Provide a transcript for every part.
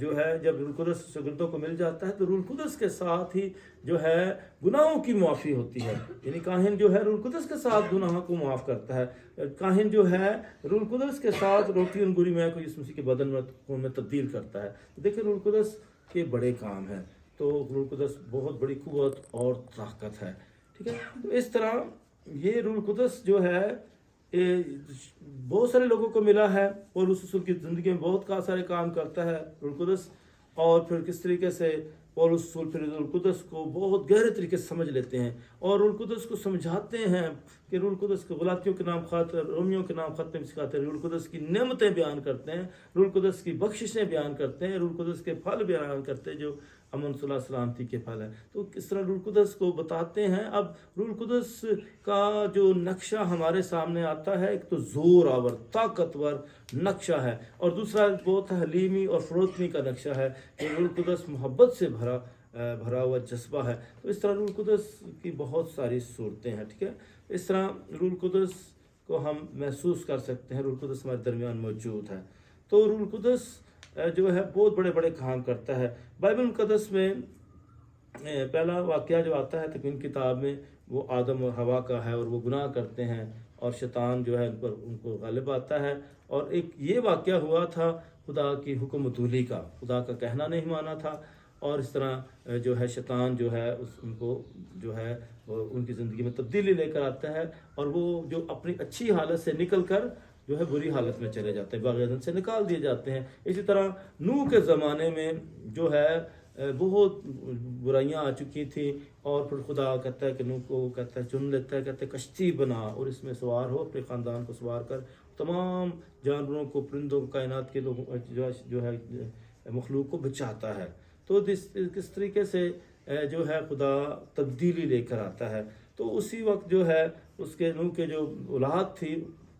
جو ہے جب روح القدس شاگردوں کو مل جاتا ہے تو روح القدس کے ساتھ ہی جو ہے گناہوں کی معافی ہوتی ہے، یعنی کاہن جو ہے روح القدس کے ساتھ گناہوں کو معاف کرتا ہے، کاہن جو ہے روح القدس کے ساتھ روٹی انگوری میں کو یسوع مسیح کے بدن میں تبدیل کرتا ہے۔ دیکھیں روح القدس کے بڑے کام ہیں، تو روح القدس بہت بڑی قوت اور طاقت ہے، ٹھیک ہے۔ تو اس طرح یہ روح القدس جو ہے بہت سارے لوگوں کو ملا ہے، اور اس رسول کی زندگی میں بہت سارے کام کرتا ہے روح القدس، اور پھر کس طریقے سے اور اس رسول پھر روح القدس کو بہت گہرے طریقے سے سمجھ لیتے ہیں اور روح القدس کو سمجھاتے ہیں کہ روح القدس کو غلاطیوں کے نام خط، رومیوں کے نام خط میں سکھاتے ہیں، روح القدس کی نعمتیں بیان کرتے ہیں، روح القدس کی بخششیں بیان کرتے ہیں، روح القدس کے پھل بیان کرتے ہیں جو امن صلاح سلامتی کے پھل ہے۔ تو کس طرح روح القدس کو بتاتے ہیں۔ اب روح القدس کا جو نقشہ ہمارے سامنے آتا ہے، ایک تو زور آور طاقتور نقشہ ہے، اور دوسرا بہت حلیمی اور فروتنی کا نقشہ ہے کہ روح القدس محبت سے بھرا ہوا جذبہ ہے۔ تو اس طرح روح القدس کی بہت ساری صورتیں ہیں، ٹھیک ہے۔ اس طرح روح القدس کو ہم محسوس کر سکتے ہیں، روح القدس ہمارے درمیان موجود ہے۔ تو روح القدس جو ہے بہت بڑے بڑے کام کرتا ہے۔ بائبل مقدس میں پہلا واقعہ جو آتا ہے تکوین کتاب میں، وہ آدم اور حوا کا ہے، اور وہ گناہ کرتے ہیں اور شیطان جو ہے ان کو غالب آتا ہے، اور ایک یہ واقعہ ہوا تھا خدا کی حکم عدولی کا، خدا کا کہنا نہیں مانا تھا، اور اس طرح جو ہے شیطان جو ہے ان کو جو ہے ان کی زندگی میں تبدیلی لے کر آتا ہے، اور وہ جو اپنی اچھی حالت سے نکل کر جو ہے بری حالت میں چلے جاتے ہیں، باغ عدن سے نکال دیے جاتے ہیں۔ اسی طرح نوح کے زمانے میں جو ہے بہت برائیاں آ چکی تھیں، اور پھر خدا کہتا ہے کہ نوح کو کہتا ہے چن لیتا ہے، کہتا ہے کشتی بنا اور اس میں سوار ہو، اپنے خاندان کو سوار کر تمام جانوروں کو، پرندوں کو، کائنات کے لوگوں جو ہے مخلوق کو بچاتا ہے۔ تو کس طریقے سے جو ہے خدا تبدیلی لے کر آتا ہے۔ تو اسی وقت جو ہے اس کے نوح کے جو اولاد تھی،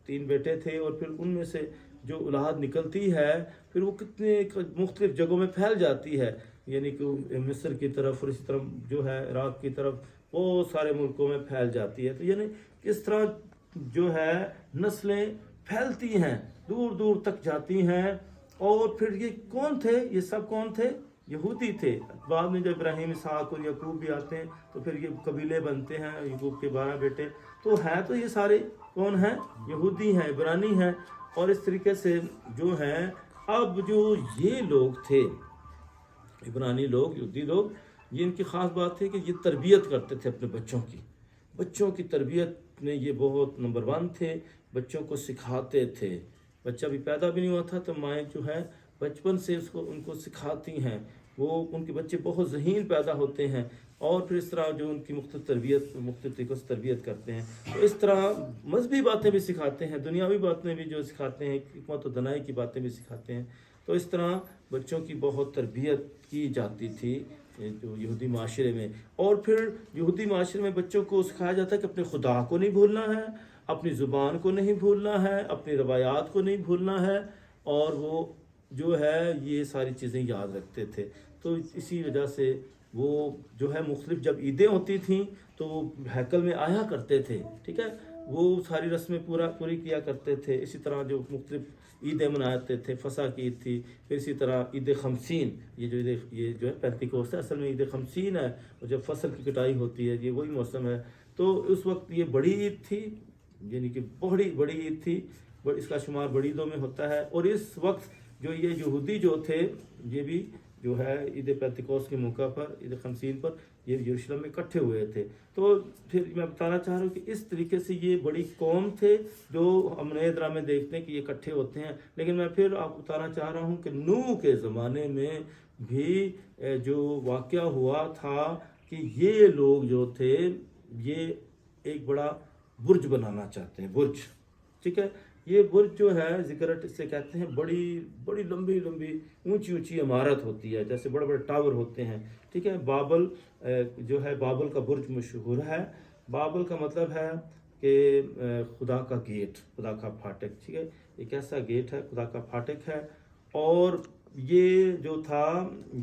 3 بیٹے تھے، اور پھر ان میں سے جو اولاد نکلتی ہے پھر وہ کتنے مختلف جگہوں میں پھیل جاتی ہے، یعنی کہ مصر کی طرف، اور اسی طرح جو ہے عراق کی طرف، بہت سارے ملکوں میں پھیل جاتی ہے۔ تو یعنی کس طرح جو ہے نسلیں پھیلتی ہیں، دور دور تک جاتی ہیں۔ اور پھر یہ کون تھے؟ یہ سب کون تھے؟ یہودی تھے۔ بعد میں جب ابراہیم، اسحاق اور یعقوب بھی آتے ہیں تو پھر یہ قبیلے بنتے ہیں، یعقوب کے 12 بیٹے، تو ہیں تو یہ سارے کون ہیں؟ یہودی ہیں، عبرانی ہیں۔ اور اس طریقے سے جو ہیں اب جو یہ لوگ تھے، عبرانی لوگ، یہودی لوگ، یہ ان کی خاص بات ہے کہ یہ تربیت کرتے تھے اپنے بچوں کی تربیت میں یہ بہت نمبر 1 تھے، بچوں کو سکھاتے تھے۔ بچہ بھی پیدا بھی نہیں ہوا تھا تو مائیں جو ہے بچپن سے ان کو سکھاتی ہیں، وہ ان کے بچے بہت ذہین پیدا ہوتے ہیں، اور پھر اس طرح جو ان کی مختلف طریقوں سے تربیت کرتے ہیں۔ تو اس طرح مذہبی باتیں بھی سکھاتے ہیں، دنیاوی باتیں بھی جو سکھاتے ہیں، حکمت و دانائی کی باتیں بھی سکھاتے ہیں۔ تو اس طرح بچوں کی بہت تربیت کی جاتی تھی جو یہودی معاشرے میں۔ اور پھر یہودی معاشرے میں بچوں کو سکھایا جاتا ہے کہ اپنے خدا کو نہیں بھولنا ہے، اپنی زبان کو نہیں بھولنا ہے، اپنی روایات کو نہیں بھولنا ہے، اور وہ جو ہے یہ ساری چیزیں یاد رکھتے تھے۔ تو اسی وجہ سے وہ جو ہے مختلف جب عیدیں ہوتی تھیں تو وہ ہیکل میں آیا کرتے تھے، ٹھیک ہے، وہ ساری رسمیں پوری کیا کرتے تھے۔ اسی طرح جو مختلف عیدیں مناتے تھے، فصح کی عید تھی، پھر اسی طرح عید خمسین، یہ جو ہے پینتیکوست ہے، اصل میں عید خمسین ہے، اور جب فصل کی کٹائی ہوتی ہے یہ وہی موسم ہے۔ تو اس وقت یہ بڑی عید تھی، یعنی کہ بڑی عید تھی، اس کا شمار بڑی عیدوں میں ہوتا ہے۔ اور اس وقت جو یہ یہودی جو تھے، یہ بھی جو ہے عید پینتیکوست کے موقع پر، عید خمسین پر، یہ یروشلم میں اکٹھے ہوئے تھے۔ تو پھر میں بتانا چاہ رہا ہوں کہ اس طریقے سے یہ بڑی قوم تھے جو ہم نئے ڈرامے میں دیکھتے ہیں کہ یہ اکٹھے ہوتے ہیں۔ لیکن میں پھر آپ کو بتانا چاہ رہا ہوں کہ نوح کے زمانے میں بھی جو واقعہ ہوا تھا کہ یہ لوگ جو تھے یہ ایک بڑا برج بنانا چاہتے ہیں، برج، ٹھیک ہے۔ یہ برج جو ہے زکرٹ سے کہتے ہیں، بڑی لمبی اونچی عمارت ہوتی ہے، جیسے بڑے بڑے ٹاور ہوتے ہیں، ٹھیک ہے۔ بابل جو ہے، بابل کا برج مشہور ہے۔ بابل کا مطلب ہے کہ خدا کا گیٹ، خدا کا پھاٹک، ٹھیک ہے، ایک ایسا گیٹ ہے، خدا کا پھاٹک ہے۔ اور یہ جو تھا،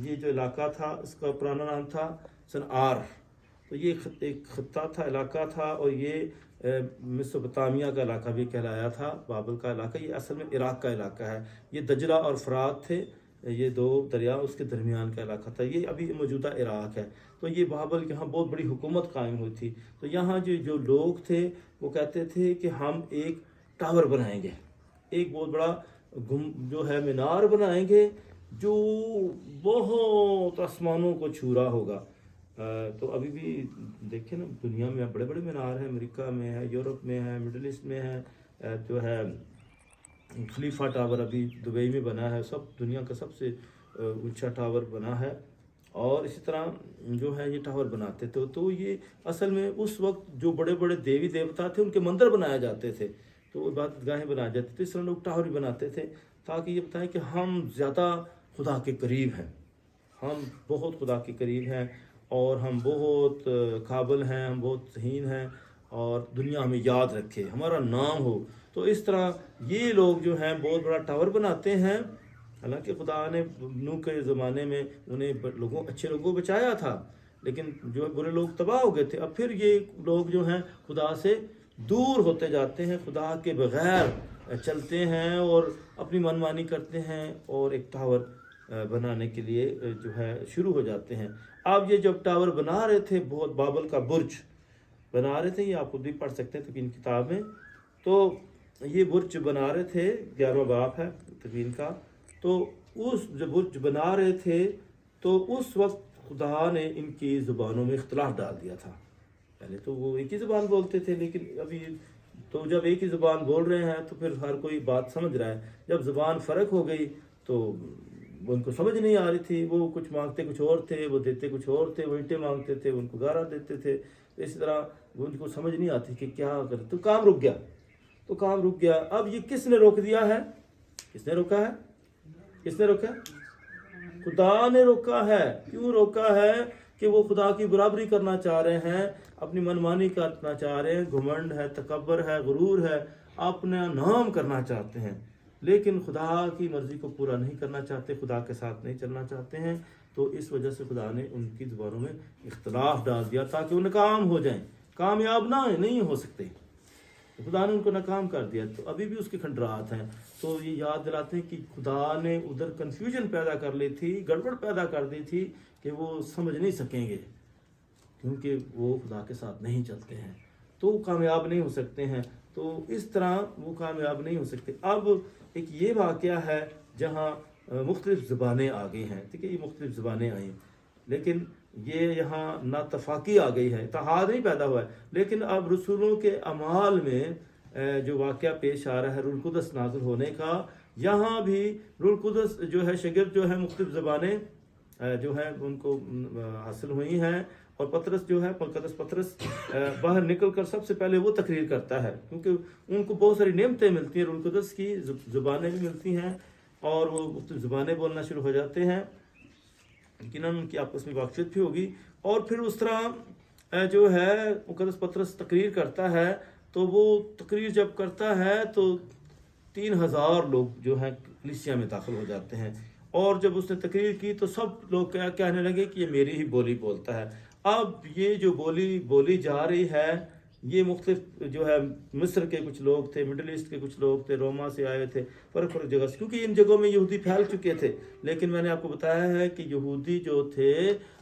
یہ جو علاقہ تھا اس کا پرانا نام تھا سنعار۔ تو یہ ایک خطہ تھا، علاقہ تھا، اور یہ میسوپوٹامیہ کا علاقہ بھی کہلایا تھا، بابل کا علاقہ۔ یہ اصل میں عراق کا علاقہ ہے۔ یہ دجلہ اور فرات تھے، یہ دو دریا اس کے درمیان کا علاقہ تھا، یہ ابھی موجودہ عراق ہے۔ تو یہ بابل یہاں بہت بڑی حکومت قائم ہوئی تھی۔ تو یہاں جو لوگ تھے وہ کہتے تھے کہ ہم ایک ٹاور بنائیں گے، ایک بہت بڑا جو ہے مینار بنائیں گے جو بہت آسمانوں کو چھو رہا ہوگا۔ تو ابھی بھی دیکھیں نا، دنیا میں بڑے بڑے مینار ہیں، امریکہ میں ہے، یورپ میں ہے، مڈل ایسٹ میں ہے، جو ہے خلیفہ ٹاور ابھی دبئی میں بنا ہے، سب دنیا کا سب سے اونچا ٹاور بنا ہے۔ اور اسی طرح جو ہے یہ ٹاور بناتے تھے۔ تو یہ اصل میں اس وقت جو بڑے بڑے دیوی دیوتا تھے ان کے مندر بنائے جاتے تھے، تو عبادت گاہیں بنائے جاتے تھے، اس طرح لوگ ٹاور بھی بناتے تھے تاکہ یہ بتائیں کہ ہم زیادہ خدا کے قریب ہیں، ہم بہت خدا کے قریب ہیں، اور ہم بہت قابل ہیں، ہم بہت ذہین ہیں، اور دنیا ہمیں یاد رکھے، ہمارا نام ہو۔ تو اس طرح یہ لوگ جو ہیں بہت بڑا ٹاور بناتے ہیں۔ حالانکہ خدا نے نوح کے زمانے میں انہیں اچھے لوگوں کو بچایا تھا، لیکن جو برے لوگ تباہ ہو گئے تھے۔ اب پھر یہ لوگ جو ہیں خدا سے دور ہوتے جاتے ہیں، خدا کے بغیر چلتے ہیں اور اپنی منمانی کرتے ہیں، اور ایک ٹاور بنانے کے لیے جو ہے شروع ہو جاتے ہیں۔ اب یہ جب ٹاور بنا رہے تھے، بہت بابل کا برج بنا رہے تھے، یہ آپ خود بھی پڑھ سکتے ہیں تکوین کتاب میں۔ تو یہ برج بنا رہے تھے، 11واں باب ہے تکوین کا۔ تو اس جو برج بنا رہے تھے تو اس وقت خدا نے ان کی زبانوں میں اختلاف ڈال دیا تھا۔ پہلے تو وہ ایک ہی زبان بولتے تھے، لیکن ابھی تو جب ایک ہی زبان بول رہے ہیں تو پھر ہر کوئی بات سمجھ رہا ہے۔ جب زبان فرق ہو گئی تو ان کو سمجھ نہیں آ رہی تھی، وہ کچھ مانگتے کچھ اور تھے، وہ دیتے کچھ اور تھے، وہ اینٹیں مانگتے تھے، ان کو گارا دیتے تھے۔ اسی طرح وہ ان کو سمجھ نہیں آتی کہ کیا کرے، تو کام رک گیا۔ اب یہ کس نے روک دیا ہے؟ کس نے روکا ہے؟ خدا نے روکا ہے۔ کیوں روکا ہے؟ کہ وہ خدا کی برابری کرنا چاہ رہے ہیں، اپنی منمانی کرنا چاہ رہے ہیں، گھمنڈ ہے، تکبر ہے، غرور ہے، اپنا نام کرنا چاہتے ہیں، لیکن خدا کی مرضی کو پورا نہیں کرنا چاہتے، خدا کے ساتھ نہیں چلنا چاہتے ہیں۔ تو اس وجہ سے خدا نے ان کی زبانوں میں اختلاف ڈال دیا تاکہ وہ ناکام ہو جائیں، کامیاب نہیں ہو سکتے۔ خدا نے ان کو ناکام کر دیا، تو ابھی بھی اس کے کھنڈرات ہیں۔ تو یہ یاد دلاتے ہیں کہ خدا نے ادھر کنفیوژن پیدا کر لی تھی، گڑبڑ پیدا کر دی تھی کہ وہ سمجھ نہیں سکیں گے، کیونکہ وہ خدا کے ساتھ نہیں چلتے ہیں، تو وہ کامیاب نہیں ہو سکتے ہیں۔ تو اس طرح وہ کامیاب نہیں ہو سکتے۔ اب ایک یہ واقعہ ہے جہاں مختلف زبانیں آ گئی ہیں، ٹھیک ہے، یہ مختلف زبانیں آئیں، لیکن یہ یہاں ناتفاقی آ گئی ہے، اتحاد نہیں پیدا ہوا ہے۔ لیکن اب رسولوں کے اعمال میں جو واقعہ پیش آ رہا ہے روح القدس نازل ہونے کا، یہاں بھی روح القدس جو ہے شاگرد جو ہے مختلف زبانیں جو ہیں ان کو حاصل ہوئی ہیں، اور پطرس جو ہے مقدس پطرس باہر نکل کر سب سے پہلے وہ تقریر کرتا ہے، کیونکہ ان کو بہت ساری نعمتیں ملتی ہیں، روح القدس کی زبانیں بھی ملتی ہیں، اور وہ مختلف زبانیں بولنا شروع ہو جاتے ہیں، یقیناً ان کی آپس میں بات چیت بھی ہوگی۔ اور پھر اس طرح جو ہے مقدس پطرس تقریر کرتا ہے، تو وہ تقریر جب کرتا ہے تو 3000 لوگ جو ہیں کلیسیا میں داخل ہو جاتے ہیں، اور جب اس نے تقریر کی تو سب لوگ کہنے لگے کہ یہ میری ہی بولی بولتا ہے۔ اب یہ جو بولی بولی جا رہی ہے، یہ مختلف جو ہے مصر کے کچھ لوگ تھے، مڈل ایسٹ کے کچھ لوگ تھے، روما سے آئے تھے، فرق جگہ سے، کیونکہ ان جگہوں میں یہودی پھیل چکے تھے۔ لیکن میں نے آپ کو بتایا ہے کہ یہودی جو تھے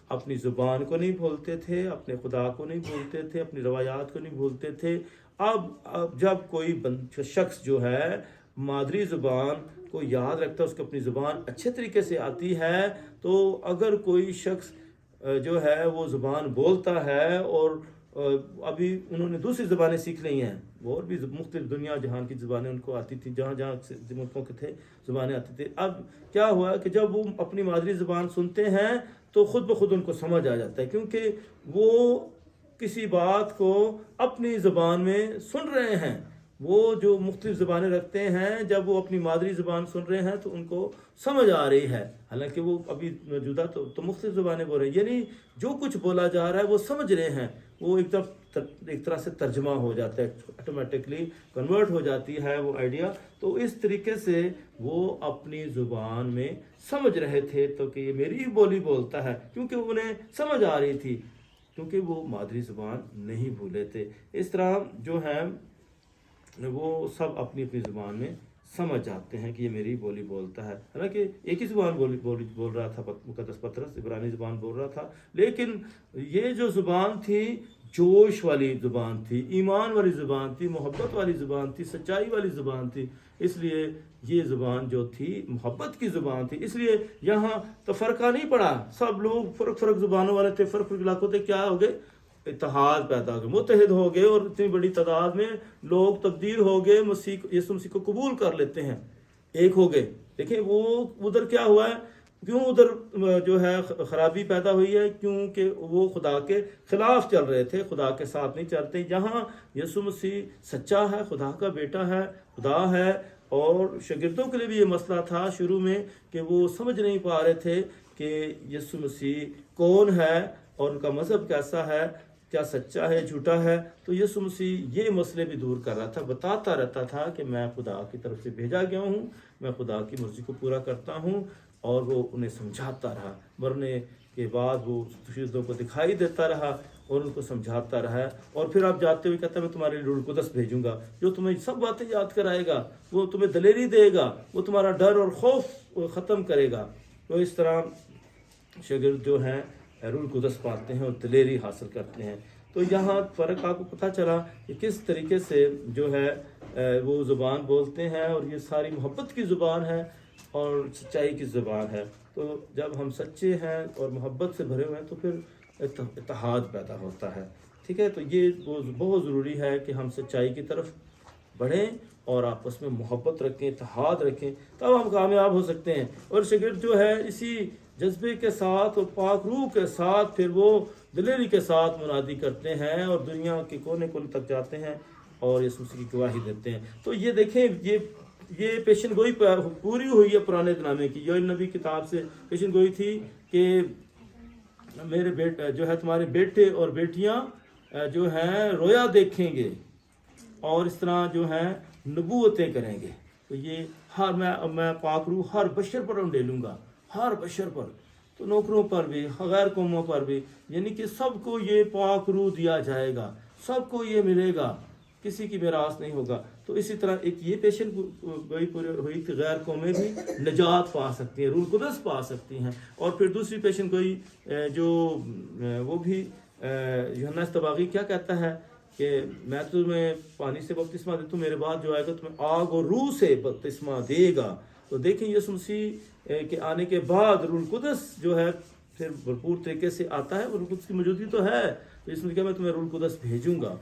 اپنی زبان کو نہیں بھولتے تھے، اپنے خدا کو نہیں بھولتے تھے، اپنی روایات کو نہیں بھولتے تھے۔ اب جب کوئی شخص جو ہے مادری زبان کو یاد رکھتا ہے، اس کو اپنی زبان اچھے طریقے سے آتی ہے، تو اگر کوئی شخص جو ہے وہ زبان بولتا ہے، اور ابھی انہوں نے دوسری زبانیں سیکھ لی ہیں، اور بھی مختلف دنیا جہان کی زبانیں ان کو آتی تھیں، جہاں جہاں ملکوں کے تھے زبانیں آتی تھیں۔ اب کیا ہوا کہ جب وہ اپنی مادری زبان سنتے ہیں تو خود بخود ان کو سمجھ آ جاتا ہے، کیونکہ وہ کسی بات کو اپنی زبان میں سن رہے ہیں۔ وہ جو مختلف زبانیں رکھتے ہیں، جب وہ اپنی مادری زبان سن رہے ہیں تو ان کو سمجھ آ رہی ہے، حالانکہ وہ ابھی موجودہ تو مختلف زبانیں بول رہے ہیں، یعنی جو کچھ بولا جا رہا ہے وہ سمجھ رہے ہیں، وہ ایک طرح سے ترجمہ ہو جاتا ہے، آٹومیٹکلی کنورٹ ہو جاتی ہے وہ آئیڈیا۔ تو اس طریقے سے وہ اپنی زبان میں سمجھ رہے تھے، تو کہ یہ میری ہی بولی بولتا ہے، کیونکہ انہیں سمجھ آ رہی تھی، کیونکہ وہ مادری زبان نہیں بھولے تھے۔ اس طرح جو ہے وہ سب اپنی اپنی زبان میں سمجھ جاتے ہیں کہ یہ میری بولی بولتا ہے. حالانکہ ایک ہی زبان بول رہا تھا مقدس پطرس، عبرانی زبان بول رہا تھا، لیکن یہ جو زبان تھی جوش والی زبان تھی، ایمان والی زبان تھی، محبت والی زبان تھی، سچائی والی زبان تھی. اس لیے یہ زبان جو تھی محبت کی زبان تھی. اس لیے یہاں تفرقہ نہیں پڑا، سب لوگ فرق زبانوں والے تھے، فرق علاقوں تھے. کیا ہو گئے؟ اتحاد پیدا ہو گئے، متحد ہو گئے، اور اتنی بڑی تعداد میں لوگ تبدیل ہو گئے، یسوع مسیح کو قبول کر لیتے ہیں، ایک ہو گئے. دیکھیں وہ ادھر کیا ہوا ہے، کیوں ادھر جو ہے خرابی پیدا ہوئی ہے؟ کیونکہ وہ خدا کے خلاف چل رہے تھے، خدا کے ساتھ نہیں چلتے. یہاں یسوع مسیح سچا ہے، خدا کا بیٹا ہے، خدا ہے. اور شاگردوں کے لیے بھی یہ مسئلہ تھا شروع میں کہ وہ سمجھ نہیں پا رہے تھے کہ یسوع مسیح کون ہے اور ان کا مذہب کیسا ہے، کیا سچا ہے جھوٹا ہے. تو یسوع مسیح یہ مسئلے بھی دور کر رہا تھا، بتاتا رہتا تھا کہ میں خدا کی طرف سے بھیجا گیا ہوں، میں خدا کی مرضی کو پورا کرتا ہوں. اور وہ انہیں سمجھاتا رہا، مرنے کے بعد وہ شہیدوں کو دکھائی دیتا رہا اور ان کو سمجھاتا رہا. اور پھر آپ جاتے ہوئے کہتا ہے میں تمہارے لیے روح القدس بھیجوں گا جو تمہیں سب باتیں یاد کرائے گا، وہ تمہیں دلیری دے گا، وہ تمہارا ڈر اور خوف ختم کرے گا. تو اس طرح شاگرد جو ہیں روح القدس پاتے ہیں اور دلیری حاصل کرتے ہیں. تو یہاں فرق آپ کو پتہ چلا کہ کس طریقے سے جو ہے وہ زبان بولتے ہیں، اور یہ ساری محبت کی زبان ہے اور سچائی کی زبان ہے. تو جب ہم سچے ہیں اور محبت سے بھرے ہوئے ہیں تو پھر اتحاد پیدا ہوتا ہے. ٹھیک ہے، تو یہ بہت ضروری ہے کہ ہم سچائی کی طرف بڑھیں اور آپس میں محبت رکھیں، اتحاد رکھیں، تب ہم کامیاب ہو سکتے ہیں. اور شاگرد جو ہے اسی جذبے کے ساتھ اور پاک روح کے ساتھ پھر وہ دلیری کے ساتھ منادی کرتے ہیں اور دنیا کے کونے کونے تک جاتے ہیں اور یسوع مسیح کی گواہی دیتے ہیں. تو یہ دیکھیں یہ پیشن گوئی پوری ہوئی ہے پرانے نامے کی. یوئیل نبی کتاب سے پیشن گوئی تھی کہ میرے بیٹے جو ہے تمہارے بیٹے اور بیٹیاں جو ہیں رویا دیکھیں گے اور اس طرح جو ہے نبوتیں کریں گے. تو یہ میں پاک روح ہر بشر پر ڈالوں گا، ہر بشر پر، تو نوکروں پر بھی، غیر قوموں پر بھی، یعنی کہ سب کو یہ پاک روح دیا جائے گا، سب کو یہ ملے گا، کسی کی میراث نہیں ہوگا. تو اسی طرح ایک یہ پیشن گوئی پوری ہوئی کہ غیر قومیں بھی نجات پا سکتی ہیں، روح القدس پا سکتی ہیں. اور پھر دوسری پیشن گوئی جو وہ بھی یوحنا اصطباغی کیا کہتا ہے کہ میں تمہیں پانی سے بپتسمہ دیتا ہوں، میرے بعد جو آئے گا تمہیں آگ اور روح سے بپتسمہ دے گا. تو دیکھیں یسوع مسیح کے آنے کے بعد روح القدس جو ہے پھر بھرپور طریقے سے آتا ہے. روح القدس کی موجودگی تو ہے، تو اس میں کہا میں تمہیں روح القدس بھیجوں گا.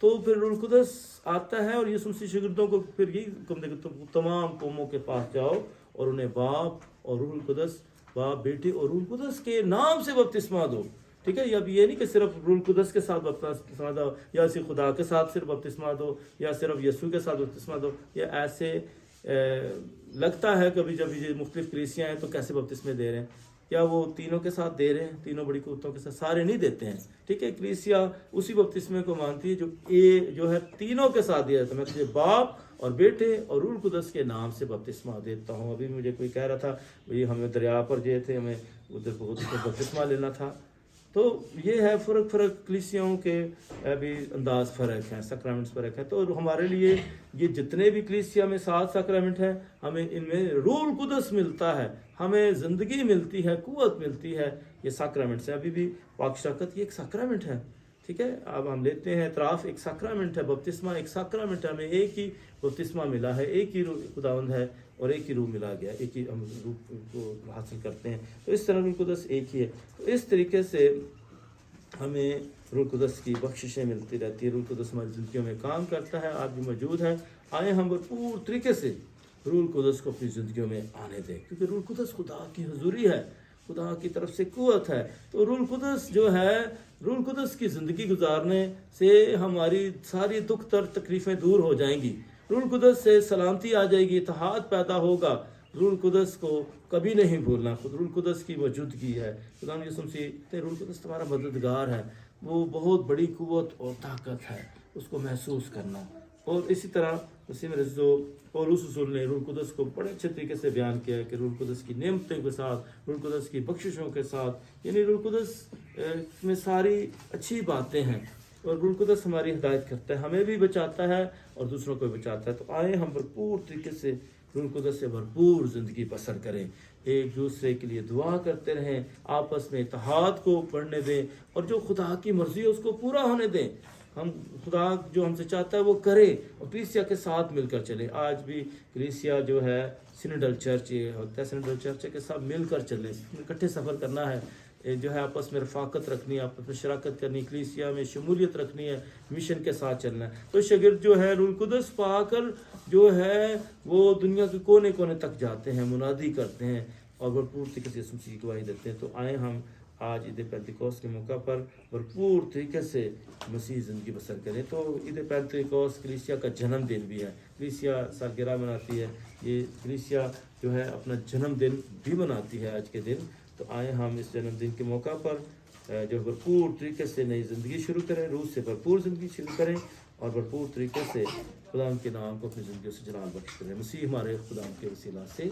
تو پھر روح القدس آتا ہے اور یسوع مسیح شاگردوں کو پھر یہی حکم دے کہ تمام قوموں کے پاس جاؤ اور انہیں باپ اور روح القدس، باپ، بیٹے اور روح القدس کے نام سے بپتسمہ دو. ٹھیک ہے، اب یہ نہیں کہ صرف روح القدس کے ساتھ بپتسمہ دو یا صرف خدا کے ساتھ صرف بپتسمہ دو یا صرف یسوع کے ساتھ بپتسمہ دو. یہ ایسے لگتا ہے کبھی جب یہ مختلف کلیسیاں ہیں تو کیسے بپتسمے دے رہے ہیں، یا وہ تینوں کے ساتھ دے رہے ہیں، تینوں بڑی قوتوں کے ساتھ، سارے نہیں دیتے ہیں. ٹھیک ہے، کلیسیا اسی بپتسمے کو مانتی ہے جو ہے تینوں کے ساتھ دیا جاتا ہے. میں تجھے باپ اور بیٹے اور روح القدس کے نام سے بپتسمہ دیتا ہوں. ابھی مجھے کوئی کہہ رہا تھا بھئی ہمیں دریا پر گئے تھے، ہمیں ادھر بہت بپتسمہ لینا تھا. تو یہ ہے فرق کلیسیوں کے بھی انداز فرق ہیں، سیکرامنٹس فرق ہیں. تو ہمارے لیے یہ جتنے بھی کلیسیا میں 7 سیکرامنٹ ہیں، ہمیں ان میں روح القدس ملتا ہے، ہمیں زندگی ملتی ہے، قوت ملتی ہے. یہ سیکرامنٹس ہیں. ابھی بھی پاک شراکت یہ ایک سیکرامنٹ ہے. ٹھیک ہے، اب ہم لیتے ہیں اعتراف ایک سیکرامنٹ ہے، بپتسمہ ایک سیکرامنٹ ہے. ہمیں ایک ہی بپتسمہ ملا ہے، ایک ہی خداوند ہے اور ایک ہی روح ملا گیا، ایک ہی ہم روح کو حاصل کرتے ہیں. تو اس طرح روح القدس ایک ہی ہے. تو اس طریقے سے ہمیں روح القدس کی بخششیں ملتی رہتی ہے. روح القدس ہماری زندگیوں میں کام کرتا ہے، آج بھی موجود ہے. آئیں ہم بھرپور طریقے سے روح القدس کو اپنی زندگیوں میں آنے دیں، کیونکہ روح القدس خدا کی حضوری ہے، خدا کی طرف سے قوت ہے. تو روح القدس جو ہے، روح القدس کی زندگی گزارنے سے ہماری ساری دکھ درد تکلیفیں دور ہو جائیں گی. روح القدس سے سلامتی آ جائے گی، اتحاد پیدا ہوگا. روح القدس کو کبھی نہیں بھولنا، خود روح القدس کی موجودگی ہے. خدا یسوع مسیح، روح القدس تمہارا مددگار ہے، وہ بہت بڑی قوت اور طاقت ہے، اس کو محسوس کرنا. اور اسی طرح مسیح رسول پولس رسول نے روح القدس کو بڑے اچھے طریقے سے بیان کیا کہ روح القدس کی نعمتوں کے ساتھ، روح القدس کی بخششوں کے ساتھ، یعنی روح القدس میں ساری اچھی باتیں ہیں. اور روح القدس ہماری ہدایت کرتا ہے، ہمیں بھی بچاتا ہے اور دوسروں کو بھی بچاتا ہے. تو آئیں ہم بھرپور طریقے سے روح القدس سے بھرپور زندگی بسر کریں، ایک دوسرے کے لیے دعا کرتے رہیں، آپس میں اتحاد کو بڑھنے دیں، اور جو خدا کی مرضی ہے اس کو پورا ہونے دیں۔ ہم خدا جو ہم سے چاہتا ہے وہ کرے، اور کلیسیا کے ساتھ مل کر چلے۔ آج بھی کلیسیا جو ہے سینیڈل چرچ، یہ ہوتا ہے سینیڈل چرچ کے ساتھ مل کر چلیں، اکٹھے سفر کرنا ہے، جو ہے آپس میں رفاقت رکھنی ہے، آپس میں شراکت کرنی، کلیسیا میں شمولیت رکھنی ہے، مشن کے ساتھ چلنا ہے۔ تو شاگرد جو ہے روح القدس پا کر جو ہے وہ دنیا کے کونے کونے تک جاتے ہیں، منادی کرتے ہیں، اور بھرپور طریقے سے مسیح کی گواہی دیتے ہیں۔ تو آئیں ہم آج عید پینتیکوس کے موقع پر بھرپور طریقے سے مسیح زندگی بسر کریں۔ تو عید پینتیکوس کلیسیا کا جنم دن بھی ہے، کلیسیا سالگرہ مناتی ہے، یہ کلیسیا جو ہے اپنا جنم دن بھی مناتی ہے آج کے دن۔ تو آئیں ہم اس جنم دن کے موقع پر جو بھرپور طریقے سے نئی زندگی شروع کریں، روح سے بھرپور زندگی شروع کریں، اور بھرپور طریقے سے خدا کے نام کو اپنی زندگیوں سے جلال بخش کریں۔ مسیح ہمارے خدا کے وسیلہ سے